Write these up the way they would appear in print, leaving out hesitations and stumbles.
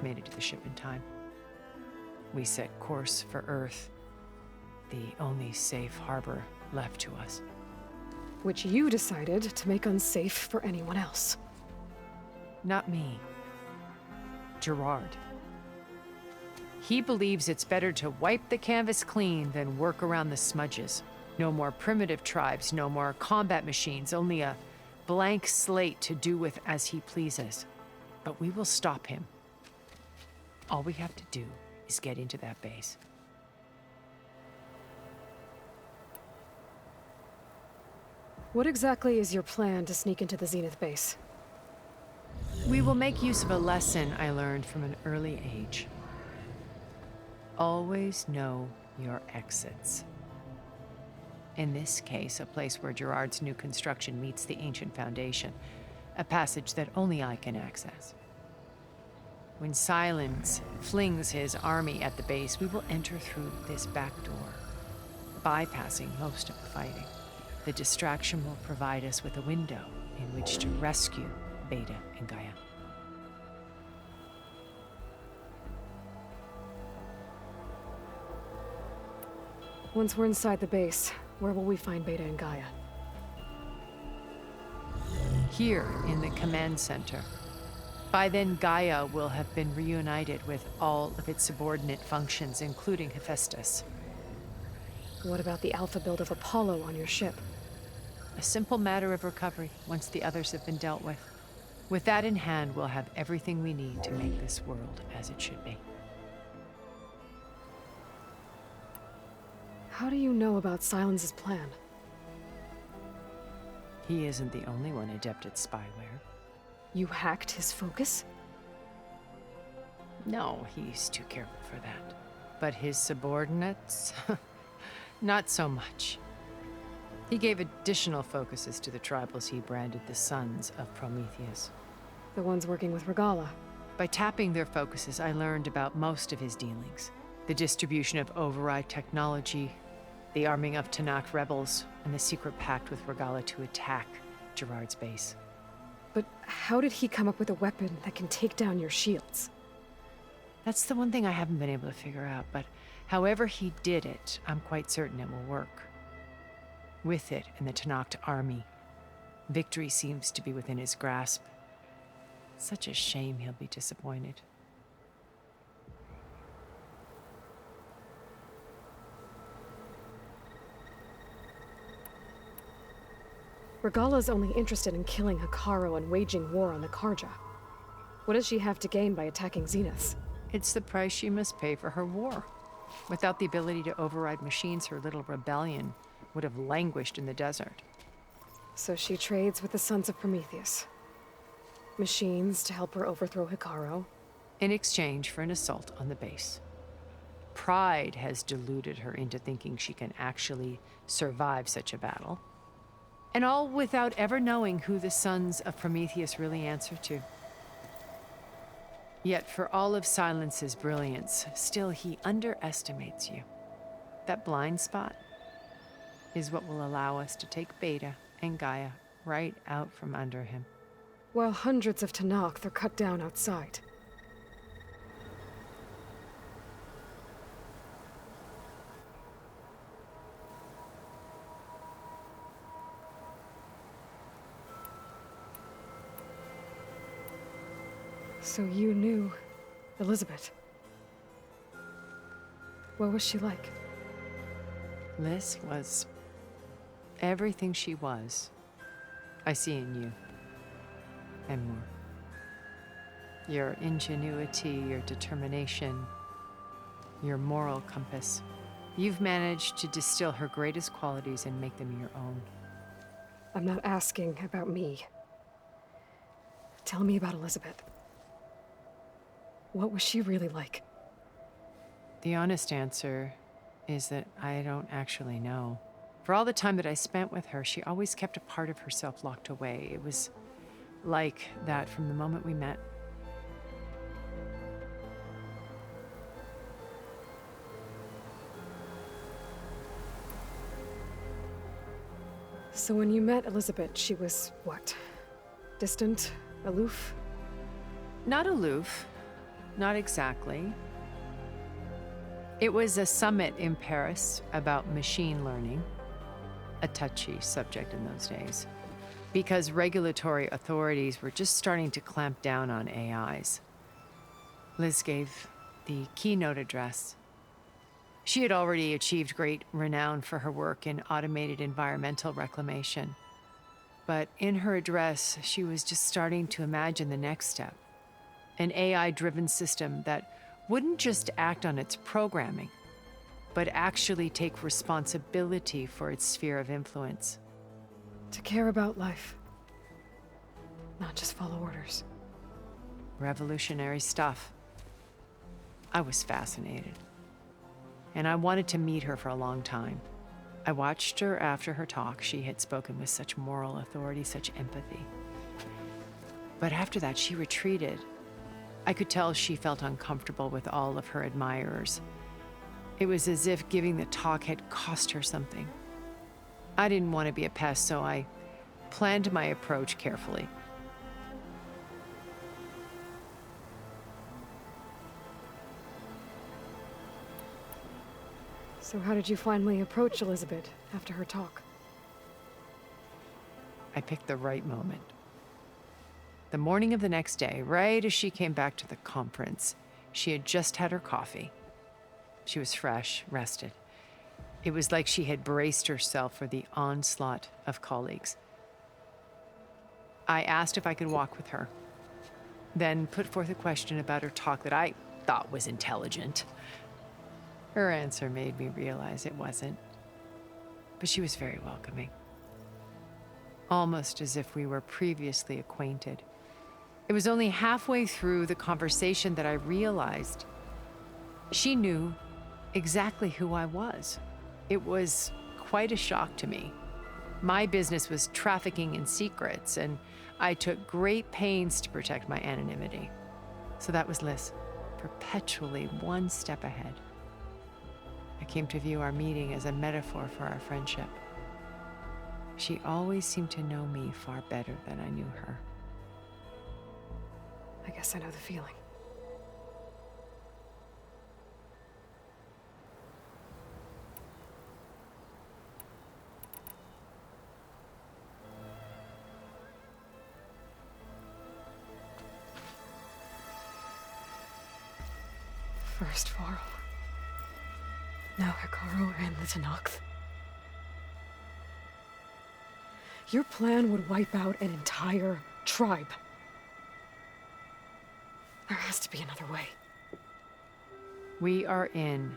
made it to the ship in time. We set course for Earth, the only safe harbor left to us. Which you decided to make unsafe for anyone else. Not me. Gerard. He believes it's better to wipe the canvas clean than work around the smudges. No more primitive tribes, no more combat machines, only a blank slate to do with as he pleases. But we will stop him. All we have to do is get into that base. What exactly is your plan to sneak into the Zenith base? We will make use of a lesson I learned from an early age. Always know your exits. In this case, a place where Gerard's new construction meets the ancient foundation, a passage that only I can access. When Silence flings his army at the base, we will enter through this back door, bypassing most of the fighting. The distraction will provide us with a window in which to rescue Beta and Gaia. Once we're inside the base, where will we find Beta and Gaia? Here in the command center. By then, Gaia will have been reunited with all of its subordinate functions, including Hephaestus. What about the alpha build of Apollo on your ship? A simple matter of recovery once the others have been dealt with. With that in hand, we'll have everything we need to make this world as it should be. How do you know about Silence's plan? He isn't the only one adept at spyware. You hacked his focus? No, he's too careful for that. But his subordinates? Not so much. He gave additional focuses to the tribals he branded the Sons of Prometheus. The ones working with Regalla. By tapping their focuses, I learned about most of his dealings. The distribution of override technology, the arming of Tanakh rebels, and the secret pact with Regalla to attack Gerard's base. But how did he come up with a weapon that can take down your shields? That's the one thing I haven't been able to figure out, but however he did it, I'm quite certain it will work. With it and the Tanakh army, victory seems to be within his grasp. Such a shame he'll be disappointed. Regalla's only interested in killing Hekarro and waging war on the Karja. What does she have to gain by attacking Zenith? It's the price she must pay for her war. Without the ability to override machines, her little rebellion would have languished in the desert. So she trades with the Sons of Prometheus. Machines to help her overthrow Hekarro. In exchange for an assault on the base. Pride has deluded her into thinking she can actually survive such a battle. And all without ever knowing who the Sons of Prometheus really answer to. Yet for all of Silence's brilliance, still he underestimates you. That blind spot is what will allow us to take Beta and Gaia right out from under him. While hundreds of Tanakh are cut down outside. So you knew Elizabeth. What was she like? Liz was everything she was. I see in you. And more. Your ingenuity, your determination, your moral compass. You've managed to distill her greatest qualities and make them your own. I'm not asking about me. Tell me about Elizabeth. What was she really like? The honest answer is that I don't actually know. For all the time that I spent with her, she always kept a part of herself locked away. It was like that from the moment we met. So when you met Elizabeth, she was what? Distant? Aloof? Not aloof, not exactly. It was a summit in Paris about machine learning, a touchy subject in those days, because regulatory authorities were just starting to clamp down on AIs. Liz gave the keynote address. She had already achieved great renown for her work in automated environmental reclamation. But in her address, she was just starting to imagine the next step, an AI-driven system that wouldn't just act on its programming, but actually take responsibility for its sphere of influence. To care about life, not just follow orders. Revolutionary stuff. I was fascinated, and I wanted to meet her for a long time. I watched her after her talk. She had spoken with such moral authority, such empathy. But after that, she retreated. I could tell she felt uncomfortable with all of her admirers. It was as if giving the talk had cost her something. I didn't want to be a pest, so I planned my approach carefully. So how did you finally approach Elizabeth after her talk? I picked the right moment. The morning of the next day, right as she came back to the conference, she had just had her coffee. She was fresh, rested. It was like she had braced herself for the onslaught of colleagues. I asked if I could walk with her, then put forth a question about her talk that I thought was intelligent. Her answer made me realize it wasn't, but she was very welcoming. Almost as if we were previously acquainted. It was only halfway through the conversation that I realized she knew exactly who I was. It was quite a shock to me. My business was trafficking in secrets, and I took great pains to protect my anonymity. So that was Liz, perpetually one step ahead. I came to view our meeting as a metaphor for our friendship. She always seemed to know me far better than I knew her. I guess I know the feeling. First Varl. Now Hekarro and the Tenakth. Your plan would wipe out an entire tribe. There has to be another way. We are in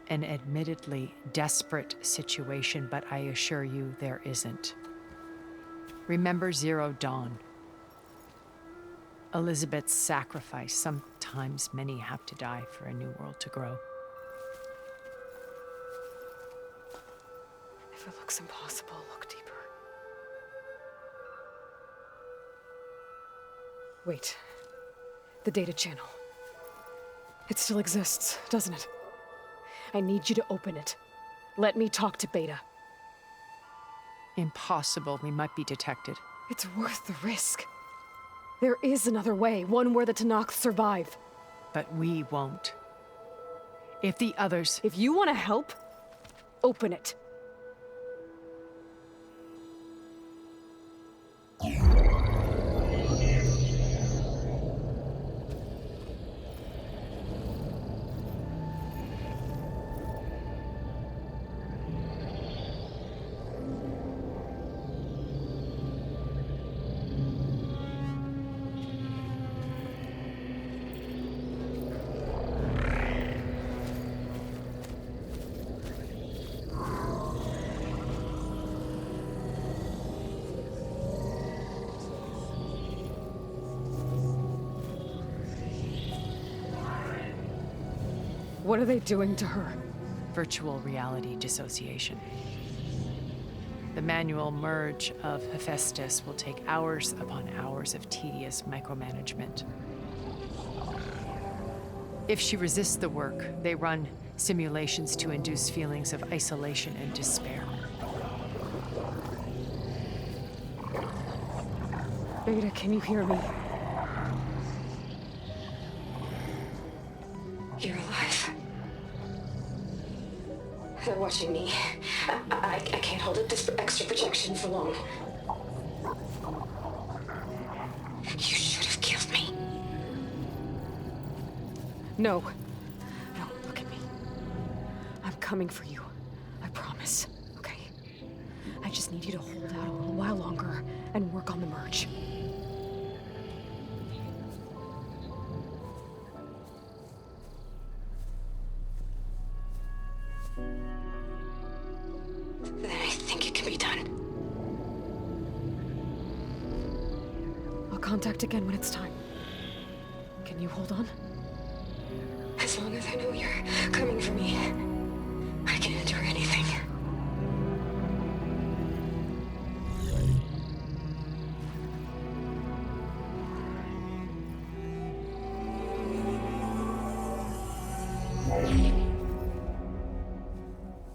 an admittedly desperate situation, but I assure you there isn't. Remember Zero Dawn. Elizabeth's sacrifice. Sometimes many have to die for a new world to grow. If it looks impossible, look deeper. Wait. The data channel. It still exists, doesn't it? I need you to open it. Let me talk to Beta. Impossible. We might be detected. It's worth the risk. There is another way, one where the Tenakth survive. But we won't. If the others... If you want to help, open it. What are they doing to her? Virtual reality dissociation. The manual merge of Hephaestus will take hours upon hours of tedious micromanagement. If she resists the work, they run simulations to induce feelings of isolation and despair. Beta, can you hear me? You're alive. They're watching me. I can't hold up this extra projection for long. You should have killed me. No. No, look at me. I'm coming for you. I promise. Okay? I just need you to hold out a little while longer and work on the merge. Then I think it can be done. I'll contact again when it's time. Can you hold on? As long as I know you're coming for me, I can endure anything.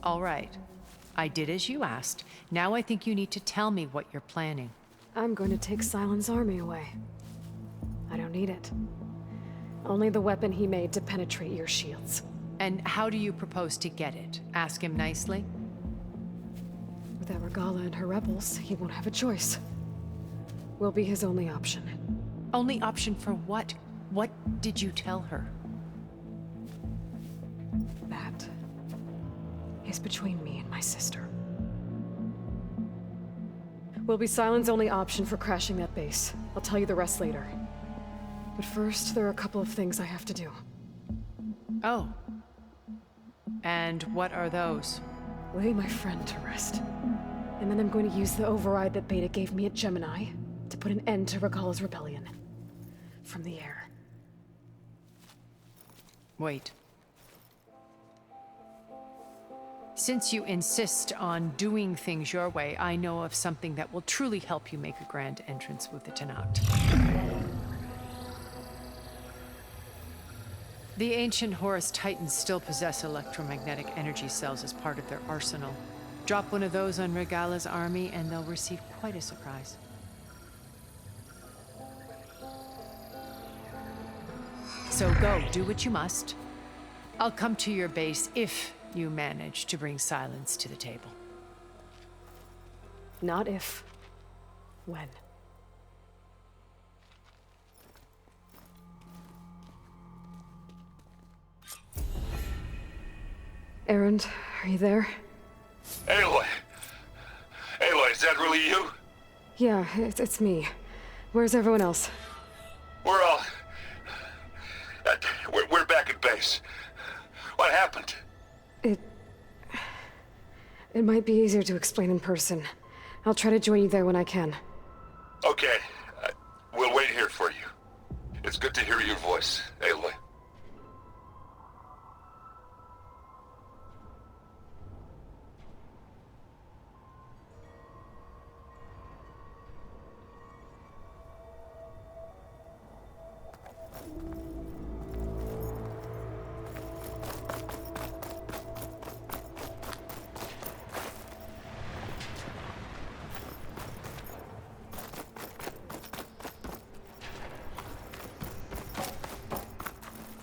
All right. I did as you asked. Now I think you need to tell me what you're planning. I'm going to take Sylens' army away. I don't need it. Only the weapon he made to penetrate your shields. And how do you propose to get it? Ask him nicely? Without Regalla and her rebels, he won't have a choice. We'll be his only option. Only option for what? What did you tell her? That is between me and my sister. Will be Sylens' only option for crashing that base. I'll tell you the rest later. But first, there are a couple of things I have to do. Oh. And what are those? Lay my friend to rest. And then I'm going to use the override that Beta gave me at Gemini to put an end to Regalla's rebellion. From the air. Wait. Since you insist on doing things your way, I know of something that will truly help you make a grand entrance with the Tenakth. The ancient Horus Titans still possess electromagnetic energy cells as part of their arsenal. Drop one of those on Regalla's army and they'll receive quite a surprise. So go, do what you must. I'll come to your base if you manage to bring Sylens to the table. Not if. When. Erend, are you there? Aloy! Aloy, is that really you? Yeah, it's me. Where's everyone else? We're all... We're back at base. What happened? It might be easier to explain in person. I'll try to join you there when I can. Okay. We'll wait here for you. It's good to hear your voice, Aloy.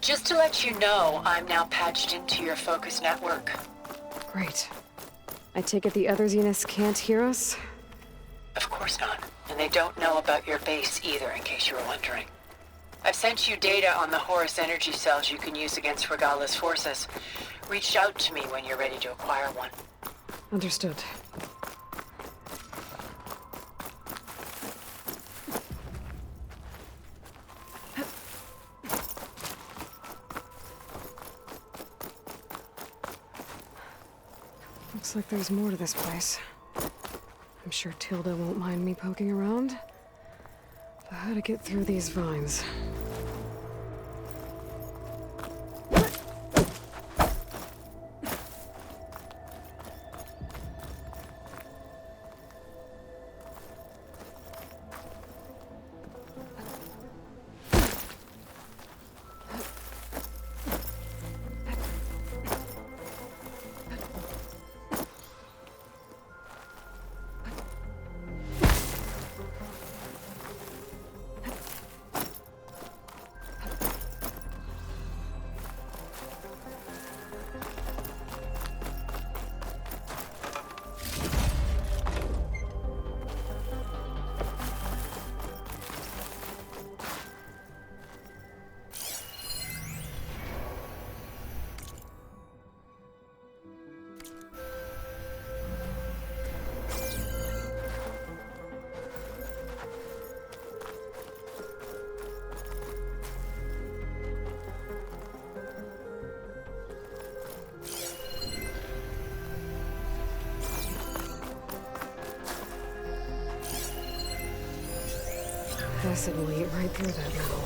Just to let you know, I'm now patched into your focus network. Great. I take it the other Zeniths can't hear us? Of course not. And they don't know about your base either, in case you were wondering. I've sent you data on the Horus energy cells you can use against Regalla's forces. Reach out to me when you're ready to acquire one. Understood. Looks like there's more to this place. I'm sure Tilda won't mind me poking around. But how to get through these vines? acid will eat right through that metal.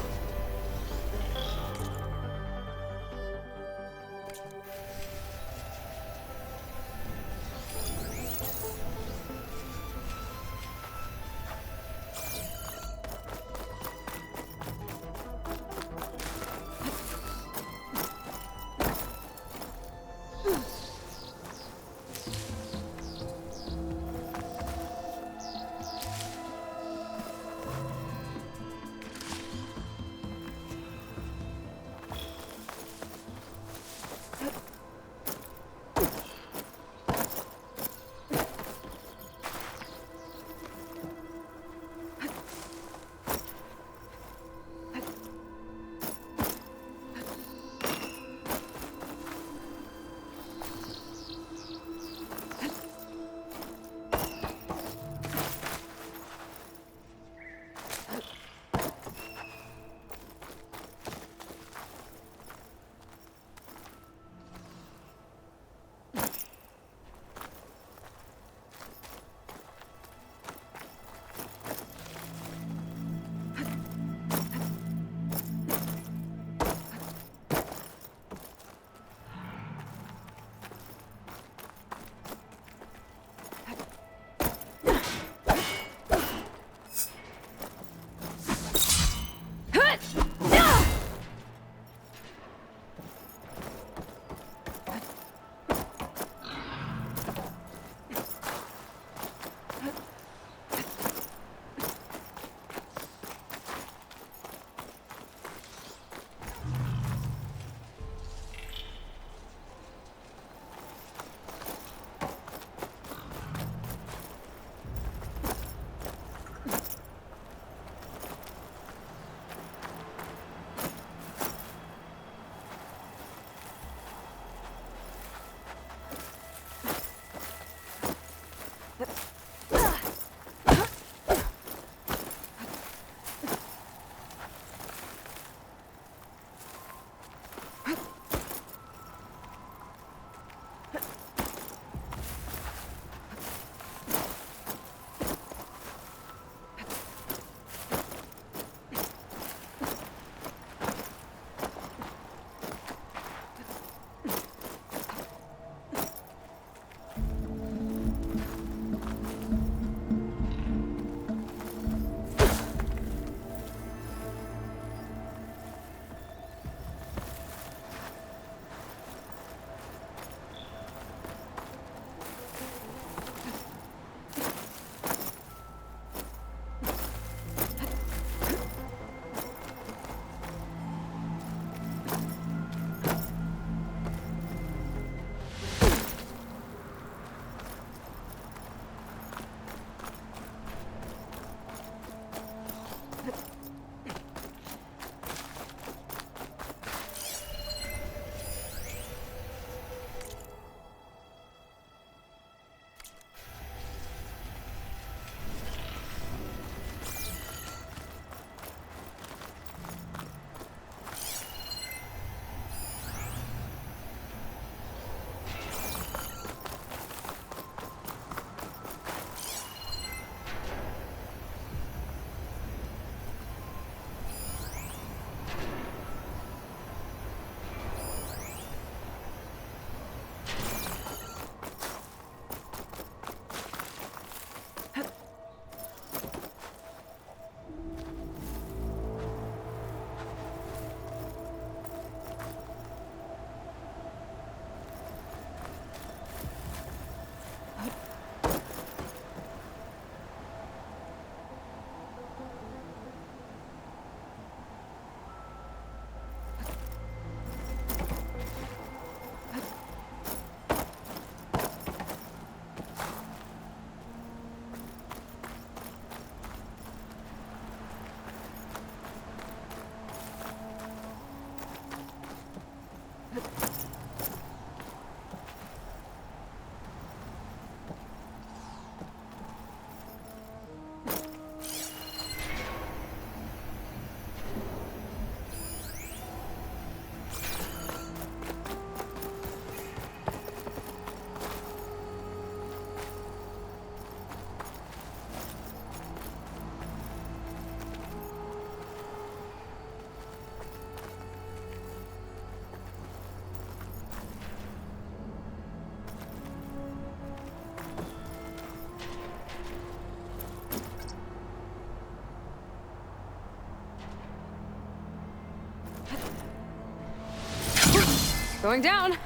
Going down.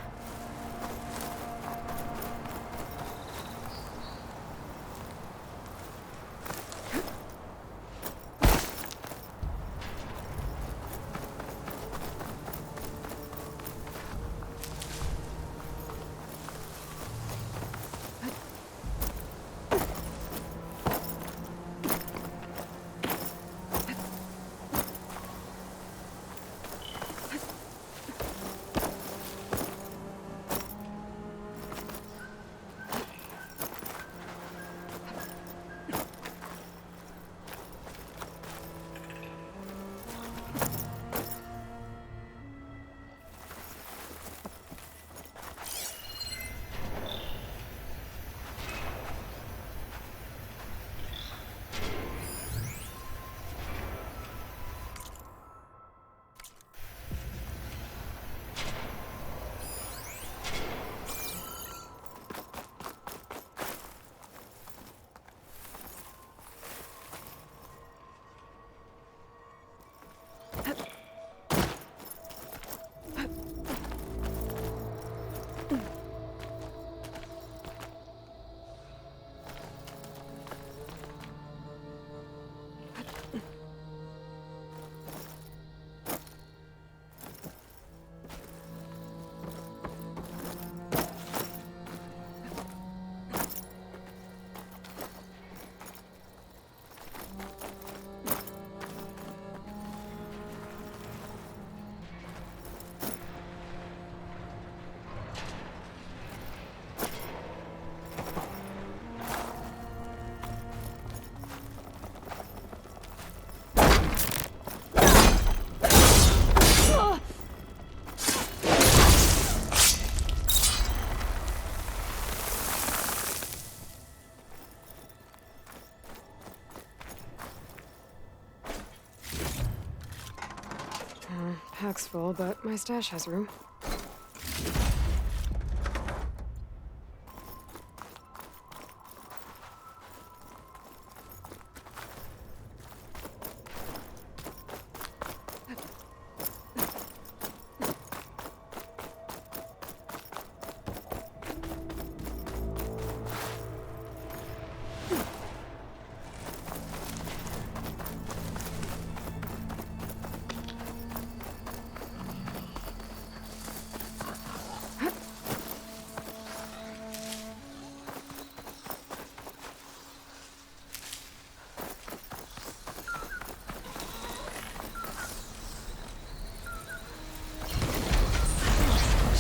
Pack's full, but my stash has room.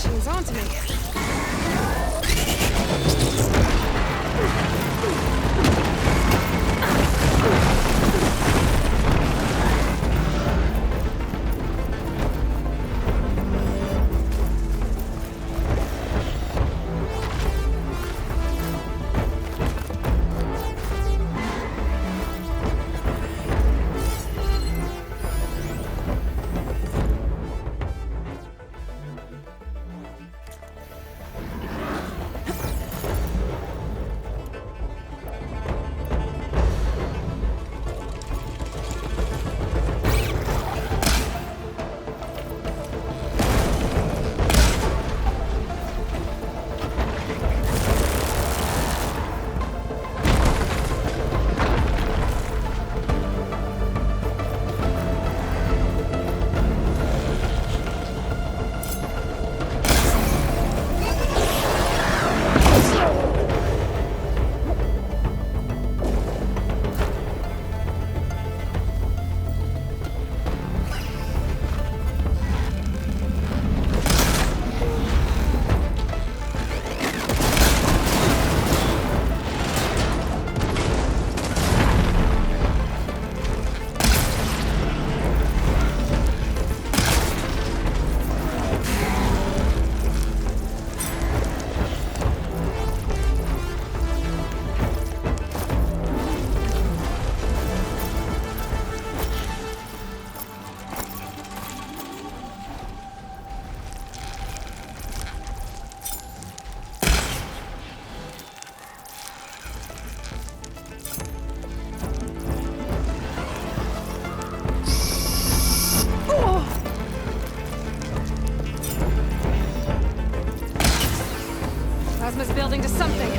She's on to me. plasma's building to something.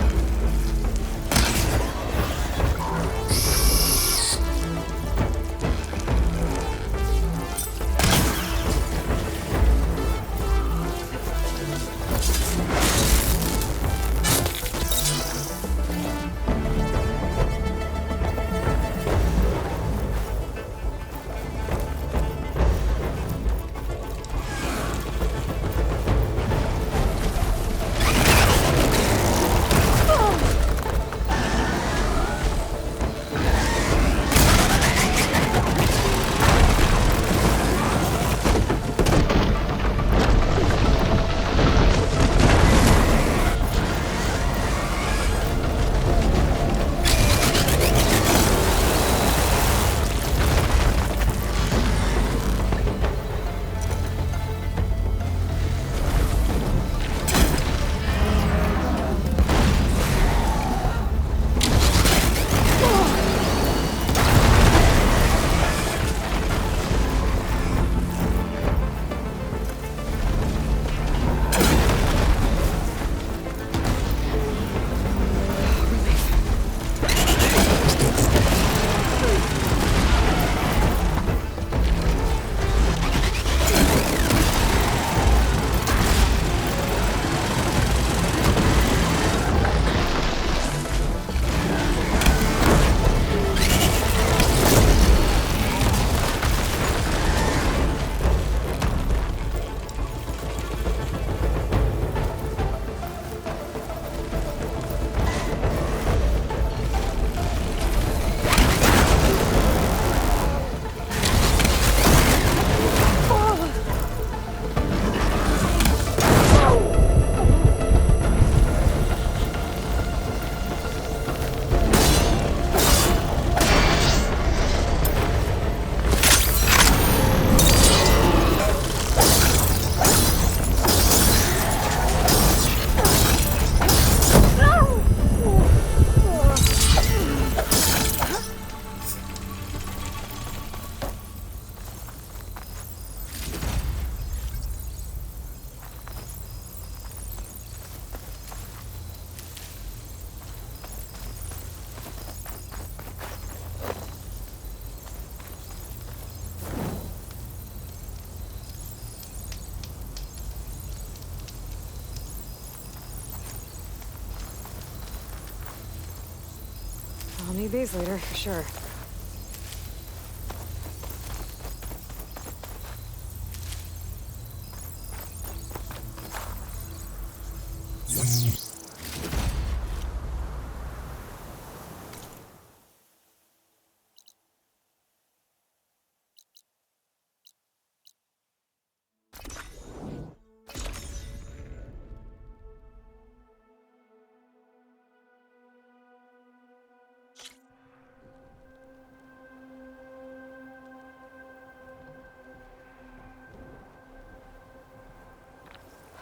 I'll need these later, for sure.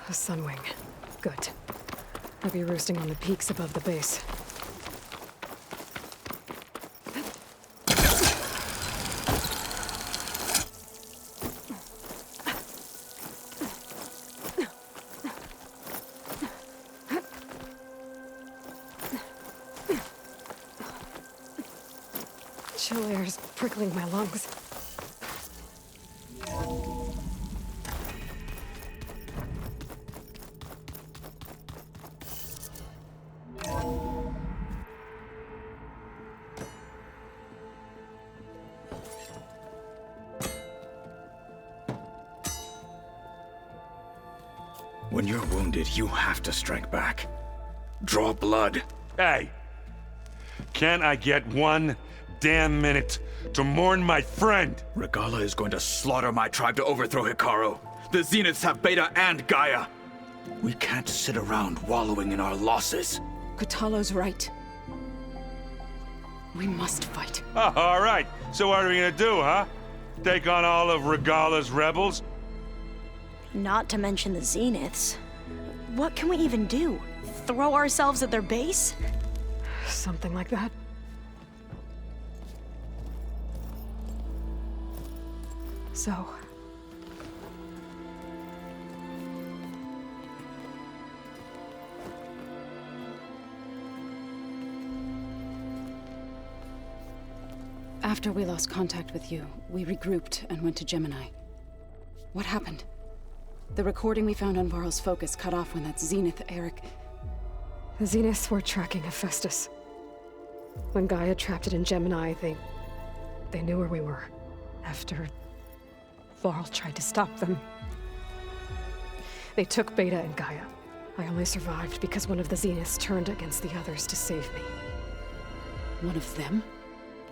A Sunwing. Good. I'll be roosting on the peaks above the base. Chill air's prickling my lungs. When you're wounded, you have to strike back. Draw blood. Hey! Can't I get one damn minute to mourn my friend? Regalla is going to slaughter my tribe to overthrow Hekarro. The Zeniths have Beta and Gaia. We can't sit around wallowing in our losses. Kotallo's right. We must fight. Oh, all right. So what are we gonna do, huh? Take on all of Regalla's rebels? Not to mention the Zeniths. What can we even do? Throw ourselves at their base? Something like that. So... After we lost contact with you, we regrouped and went to Gemini. What happened? The recording we found on Varl's focus cut off when that Zenith, Eric... The Zeniths were tracking Hephaestus. When Gaia trapped it in Gemini, they knew where we were. After Varl tried to stop them, they took Beta and Gaia. I only survived because one of the Zeniths turned against the others to save me. One of them?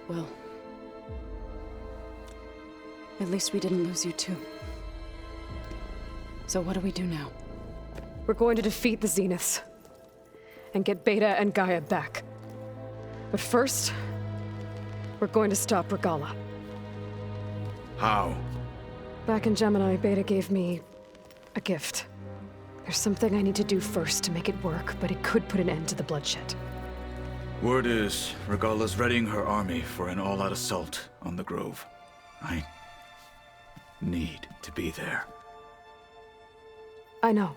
Well... at least we didn't lose you too. So what do we do now? We're going to defeat the Zeniths and get Beta and Gaia back. But first, we're going to stop Regalla. How? Back in Gemini, Beta gave me a gift. There's something I need to do first to make it work, but it could put an end to the bloodshed. Word is, Regalla's readying her army for an all-out assault on the Grove. I need to be there. I know.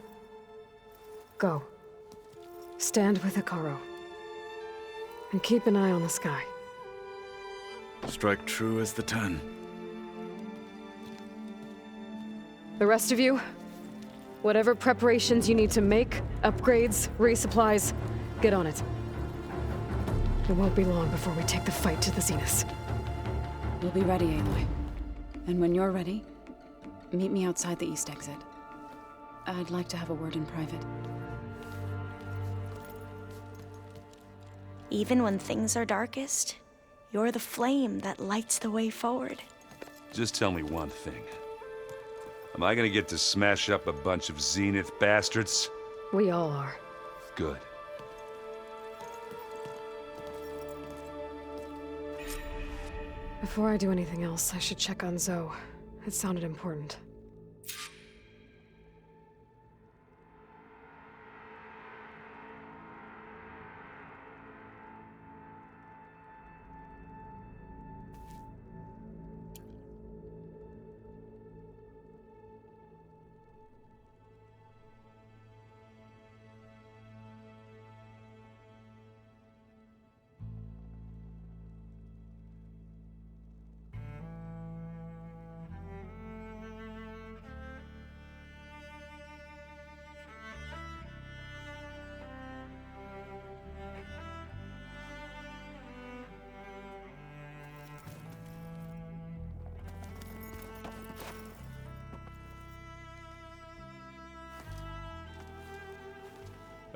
Go. Stand with Hekarro. And keep an eye on the sky. Strike true as the 10. The rest of you, whatever preparations you need to make, upgrades, resupplies, get on it. It won't be long before we take the fight to the Zeniths. We'll be ready, Aloy. And when you're ready, meet me outside the east exit. I'd like to have a word in private. Even when things are darkest, you're the flame that lights the way forward. Just tell me one thing. Am I gonna get to smash up a bunch of Zenith bastards? We all are. Good. Before I do anything else, I should check on Zoe. It sounded important.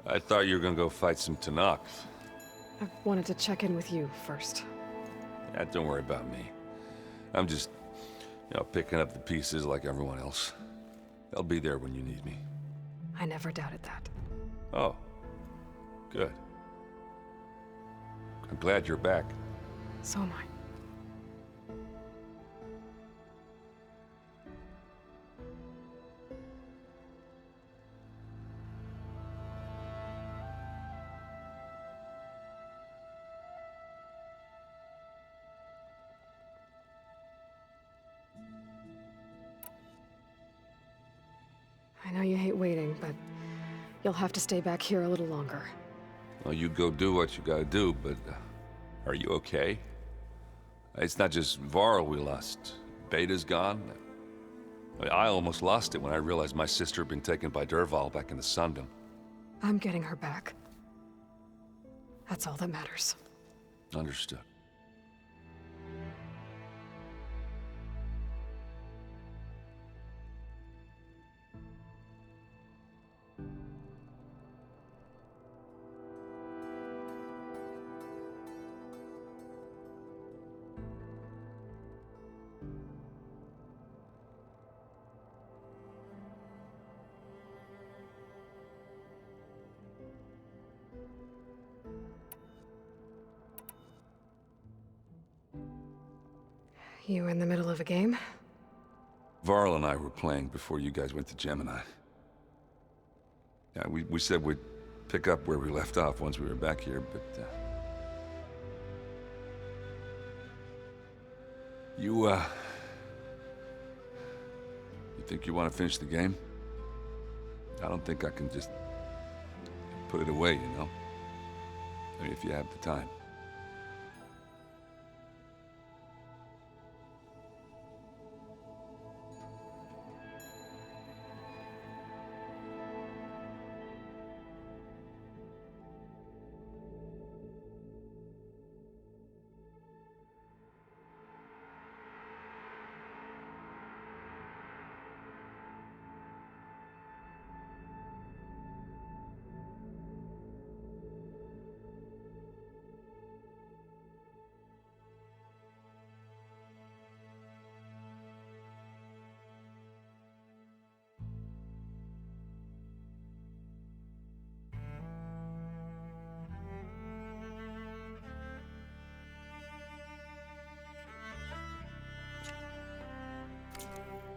I thought you were gonna go fight some Tenakth. I wanted to check in with you first. Yeah, don't worry about me. I'm just, picking up the pieces like everyone else. I'll be there when you need me. I never doubted that. Oh, good. I'm glad you're back. So am I. I know you hate waiting, but you'll have to stay back here a little longer. Well, you go do what you gotta do, but are you okay? It's not just Varl we lost. Beta's gone. I almost lost it when I realized my sister had been taken by Dervahl back in the Sundom. I'm getting her back. That's all that matters. Understood. You in the middle of a game? Varl and I were playing before you guys went to Gemini. Yeah, we said we'd pick up where we left off once we were back here, but... You think you want to finish the game? I don't think I can just put it away, you know? I mean, if you have the time.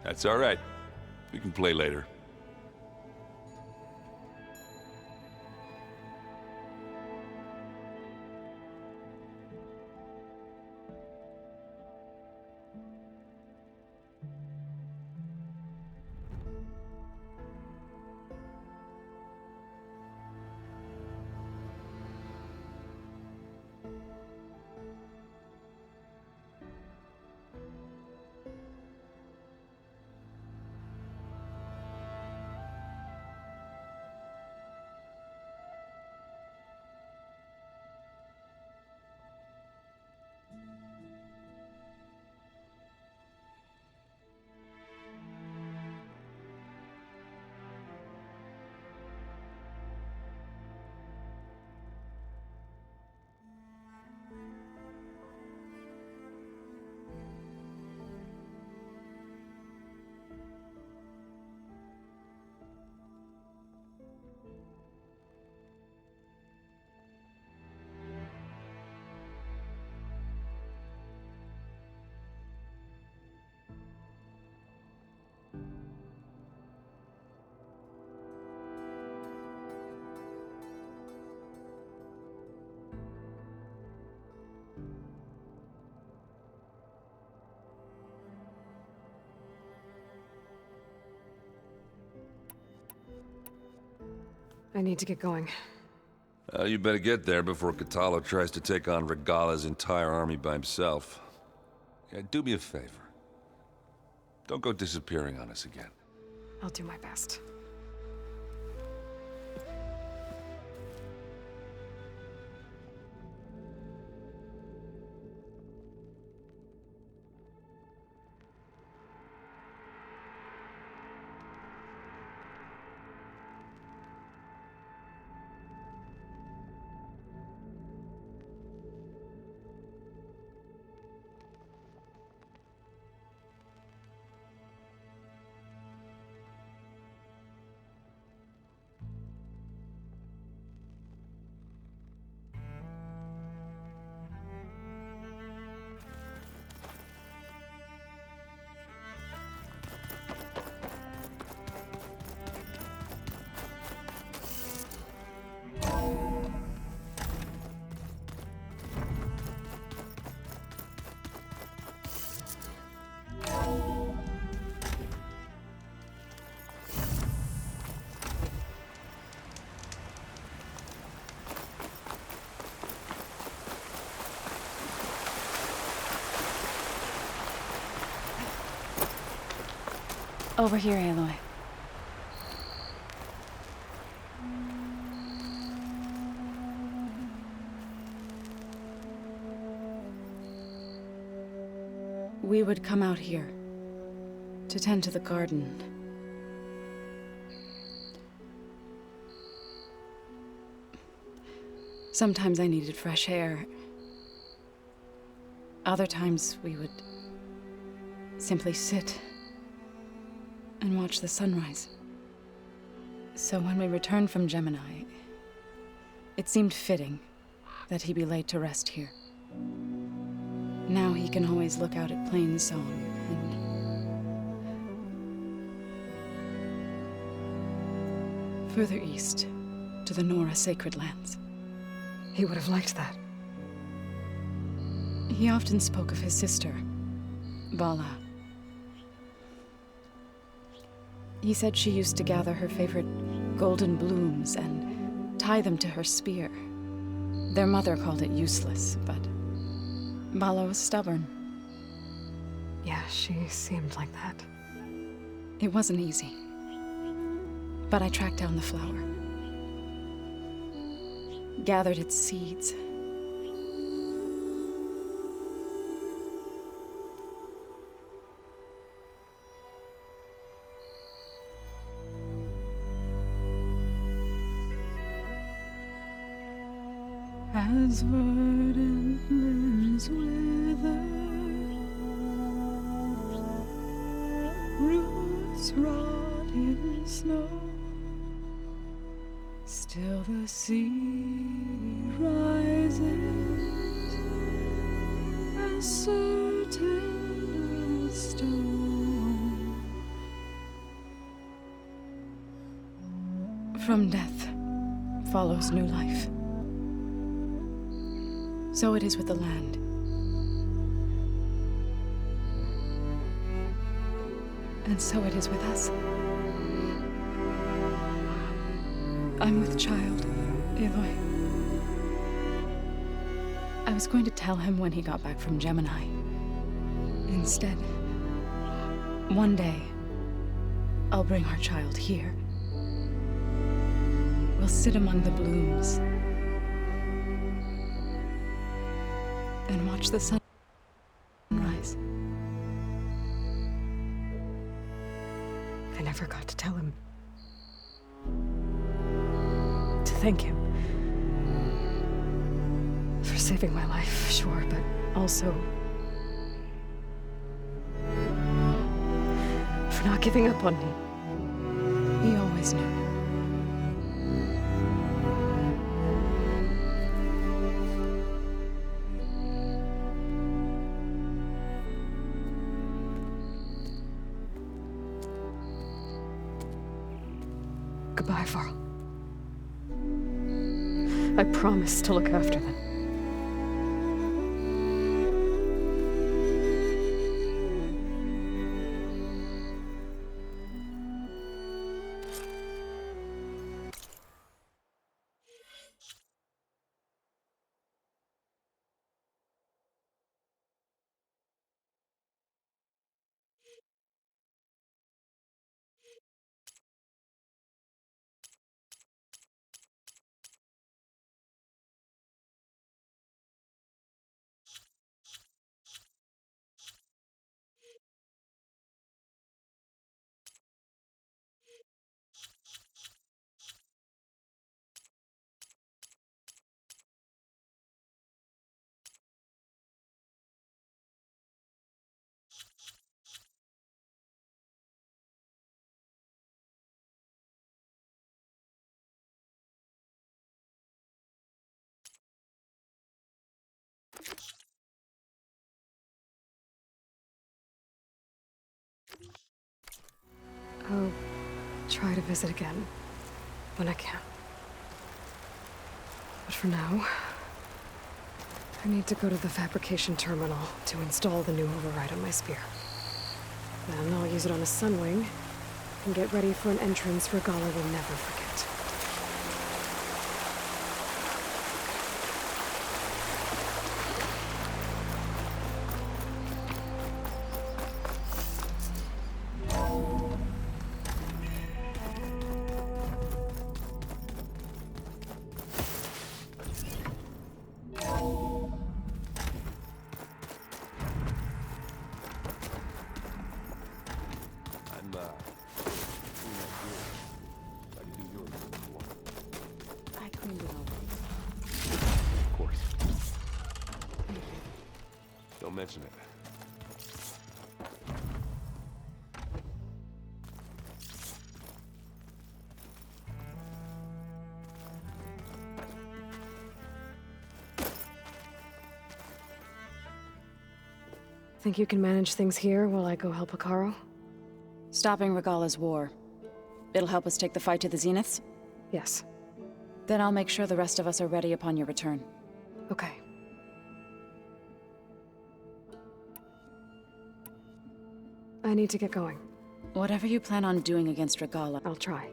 That's all right. We can play later. I need to get going. You better get there before Kotallo tries to take on Regala's entire army by himself. Yeah, do me a favor. Don't go disappearing on us again. I'll do my best. Over here, Aloy. We would come out here to tend to the garden. Sometimes I needed fresh air. Other times we would simply sit and watch the sunrise. So when we returned from Gemini, it seemed fitting that he be laid to rest here. Now he can always look out at Plainsong and further east to the Nora Sacred Lands. He would have liked that. He often spoke of his sister, Vala. He said she used to gather her favorite golden blooms and tie them to her spear. Their mother called it useless, but Vala was stubborn. Yeah, she seemed like that. It wasn't easy. But I tracked down the flower. Gathered its seeds. As verdant limbs wither, roots rot in snow, still the sea rises, as certain as stone. From death follows new life. So it is with the land. And so it is with us. I'm with child, Aloy. I was going to tell him when he got back from Gemini. Instead, one day, I'll bring our child here. We'll sit among the blooms and watch the sun rise. I never got to tell him. To thank him. For saving my life, sure, but also for not giving up on me. He always knew. Goodbye, Varl. I promise to look after them. I'll try to visit again when I can. But for now, I need to go to the fabrication terminal to install the new override on my spear. Then I'll use it on a Sunwing and get ready for an entrance Regalla will never forget. Don't mention it. Think you can manage things here while I go help Hekarro? Stopping Regalla's war. It'll help us take the fight to the Zeniths? Yes. Then I'll make sure the rest of us are ready upon your return. Okay. I need to get going. Whatever you plan on doing against Regalla, I'll try.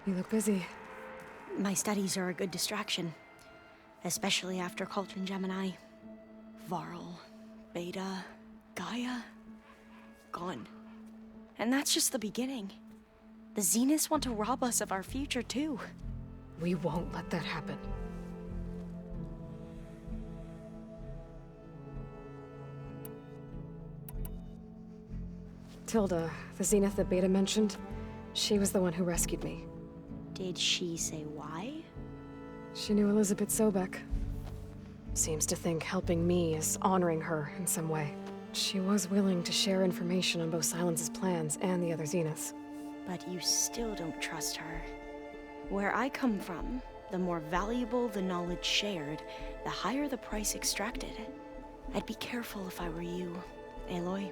You look busy. My studies are a good distraction. Especially after Cauldron Gemini. Varl, Beta, Gaia, gone. And that's just the beginning. The Zeniths want to rob us of our future, too. We won't let that happen. Tilda, the Zenith that Beta mentioned, she was the one who rescued me. Did she say why? She knew Elizabeth Sobek. Seems to think helping me is honoring her in some way. She was willing to share information on both Silence's plans and the other Zeniths. But you still don't trust her. Where I come from, The more valuable the knowledge shared, the higher the price extracted. I'd be careful if I were you, Aloy.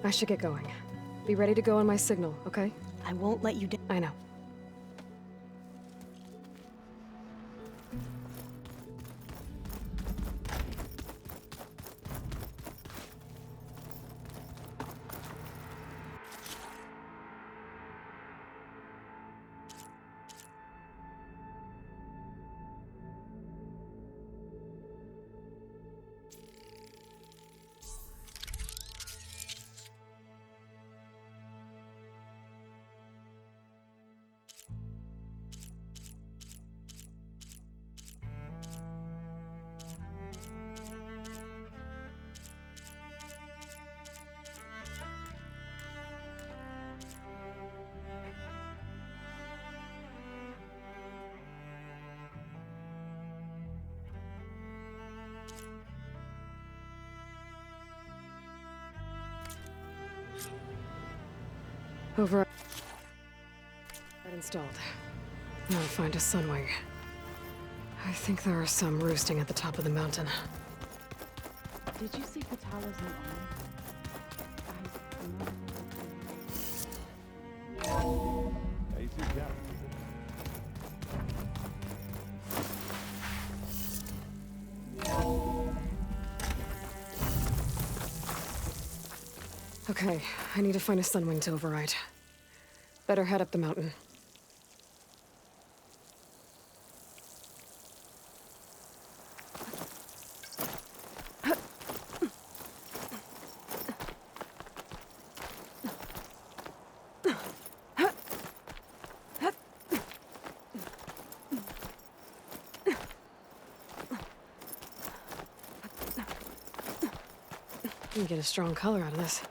I should get going. Be ready to go on my signal, okay? I won't let you down. I know. Over. Installed. Now find a sunwing. I think there are some roosting at the top of the mountain. Did you see Patalos and Okay, I need to find a sunwing to override. Better head up the mountain. You can get a strong color out of this.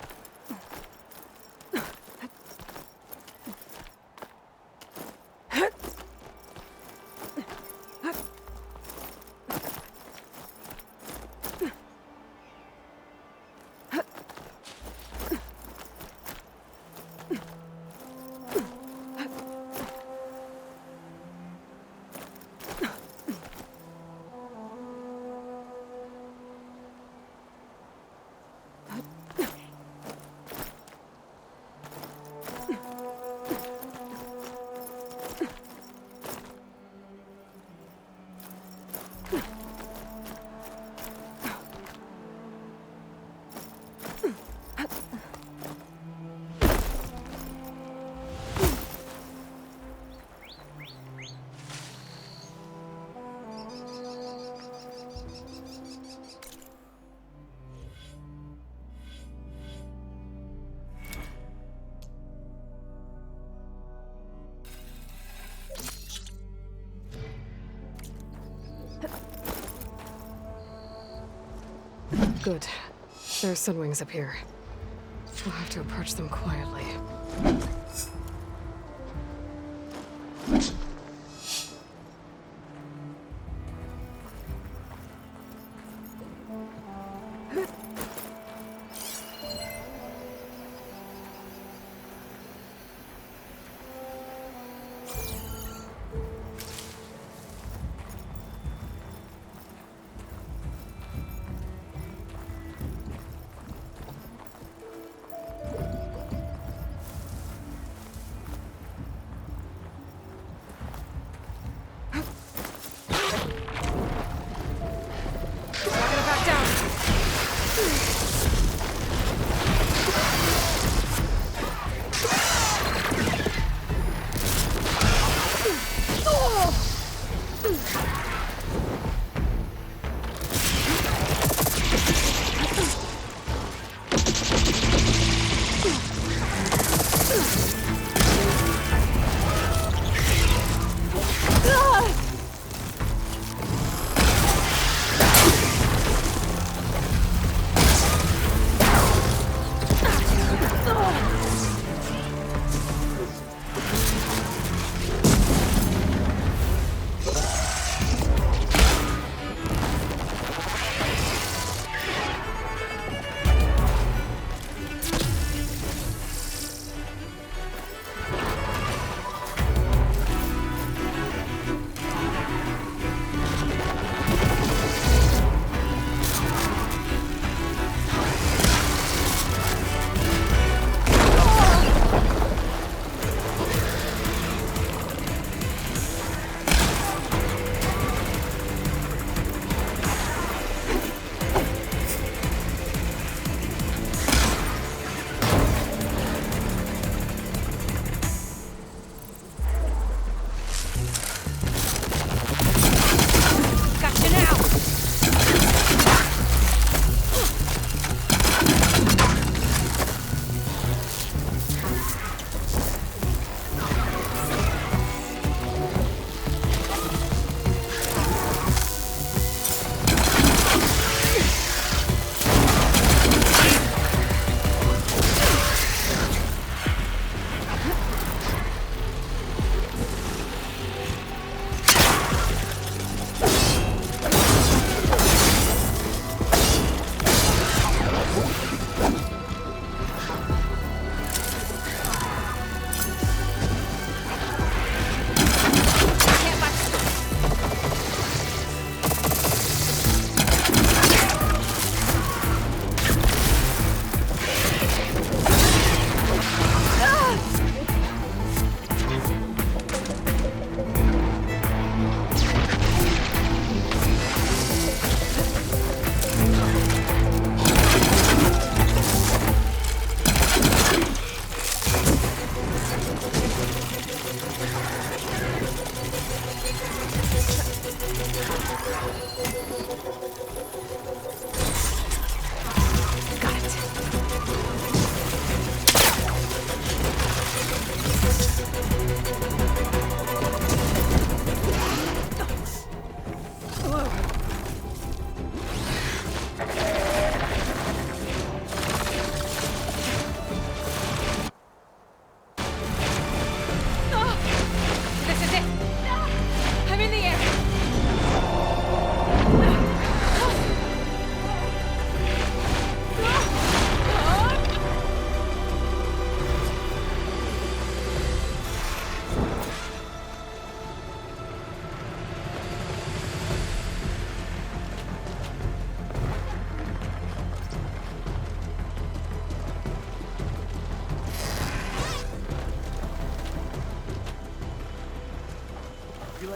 Good. There are sunwings up here. We'll have to approach them quietly.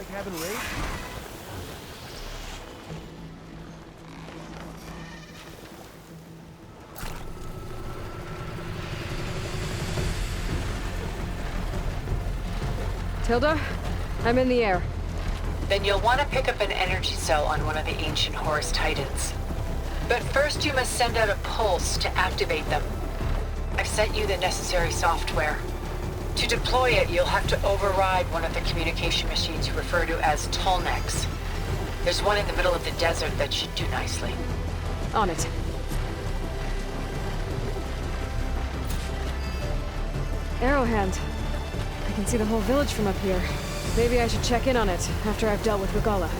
like having rage? Tilda, I'm in the air. Then you'll want to pick up an energy cell on one of the ancient Horus Titans. But first you must send out a pulse to activate them. I've sent you the necessary software. To deploy it, you'll have to override one of the communication machines you refer to as Tolnecs. There's one in the middle of the desert that should do nicely. On it. Arrowhand. I can see the whole village from up here. Maybe I should check in on it after I've dealt with Regalla.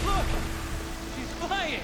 Look! She's flying!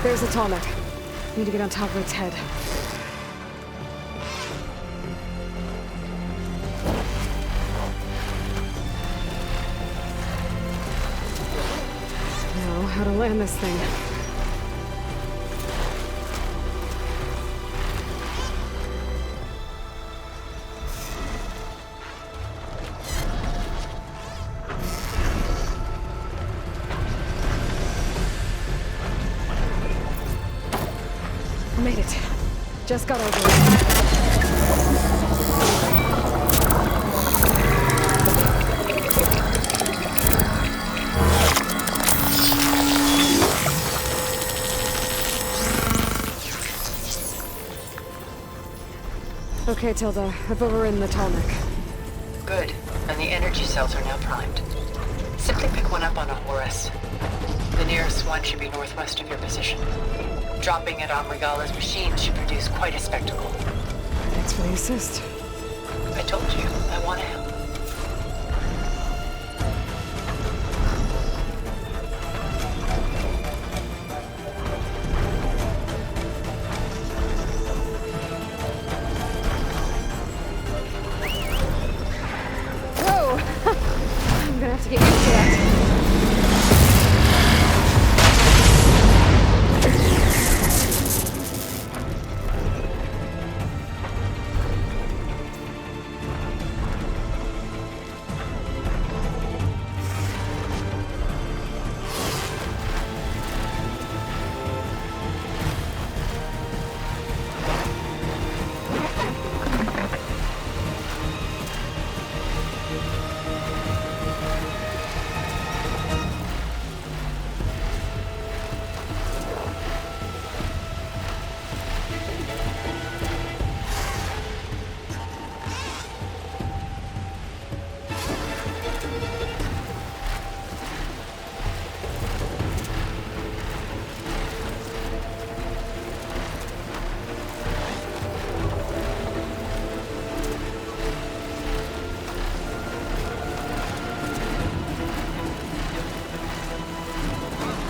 There's a Tolnec. Need to get on top of its head. Now, how to land this thing. Made it. Just got over it. Okay, Tilda. I've overridden the Tolnec. Good. And the energy cells are now primed. Simply pick one up on a Horus. The nearest one should be northwest of your position. Dropping it on Regalla's machine should produce quite a spectacle. Thanks for the assist. I told you, I want to help. Whoa! I'm gonna have to get used to that.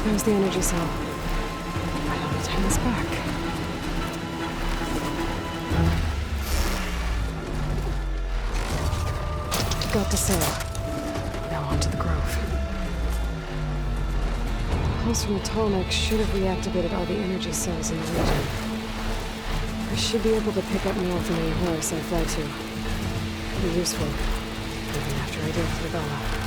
There's the energy cell. I don't need to turn this back. Got to sail. Now on to the grove. pulse from the Tallneck should have reactivated all the energy cells in the region. I should be able to pick up more from any Horus I fly to. Be useful, even after I deal with Regalla.